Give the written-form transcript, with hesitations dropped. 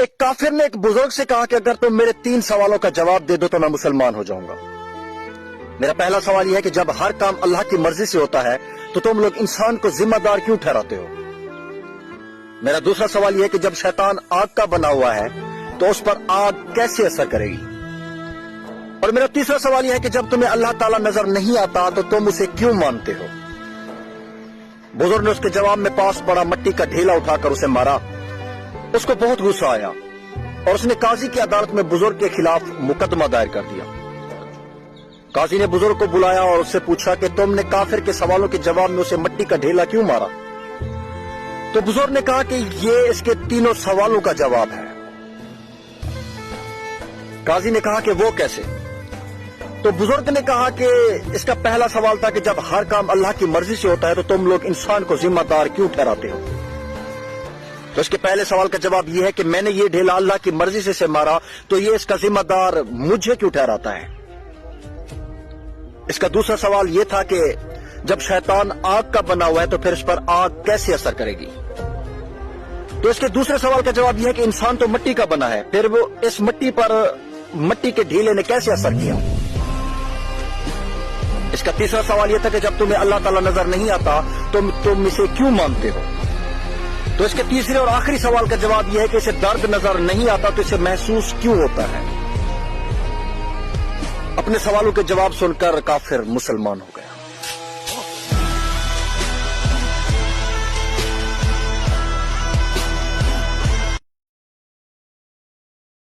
ایک کافر نے ایک بزرگ سے کہا کہ اگر تم میرے 3 سوالوں کا جواب دے دو تو میں مسلمان ہو جاؤں گا۔ میرا پہلا سوال یہ ہے کہ جب ہر کام اللہ کی مرضی سے ہوتا ہے تو تم لوگ انسان کو ذمہ دار کیوں ٹھہراتے ہو؟ میرا دوسرا سوال یہ ہے کہ جب شیطان آگ کا بنا ہوا ہے تو اس پر آگ کیسے اثر کرے گی؟ اور میرا تیسرا سوال یہ ہے کہ جب تمہیں اللہ تعالیٰ نظر نہیں آتا تو تم اسے کیوں مانتے ہو؟ بزرگ نے اس کے جواب میں پاس پڑا مٹی کا ڈھیلا اٹھا کر اسے مارا۔ اس کو بہت غصہ آیا اور اس نے قاضی کی عدالت میں بزرگ کے خلاف مقدمہ دائر کر دیا۔ قاضی نے بزرگ کو بلایا اور اس سے پوچھا کہ تم نے کافر کے سوالوں کے جواب میں اسے مٹی کا ڈھیلا کیوں مارا؟ تو بزرگ نے کہا کہ یہ اس کے 3 سوالوں کا جواب ہے۔ قاضی نے کہا کہ وہ کیسے؟ تو بزرگ نے کہا کہ اس کا پہلا سوال تھا کہ جب ہر کام اللہ کی مرضی سے ہوتا ہے تو تم لوگ انسان کو ذمہ دار کیوں ٹھہراتے ہو؟ تو اس کے پہلے سوال کا جواب یہ ہے کہ میں نے یہ ڈھیلا اللہ کی مرضی سے مارا تو یہ اس کا ذمہ دار مجھے کیوں ٹھہراتا ہے؟ اس کا دوسرا سوال یہ تھا کہ جب شیطان آگ کا بنا ہوا ہے تو پھر اس پر آگ کیسے اثر کرے گی؟ تو اس کے دوسرے سوال کا جواب یہ ہے کہ انسان تو مٹی کا بنا ہے، پھر وہ اس مٹی پر مٹی کے ڈھیلے نے کیسے اثر کیا؟ اس کا تیسرا سوال یہ تھا کہ جب تمہیں اللہ تعالیٰ نظر نہیں آتا تم اسے کیوں مانتے ہو؟ تو اس کے تیسرے اور آخری سوال کا جواب یہ ہے کہ اسے درد نظر نہیں آتا تو اسے محسوس کیوں ہوتا ہے؟ اپنے سوالوں کے جواب سن کر کافر مسلمان ہو گئے۔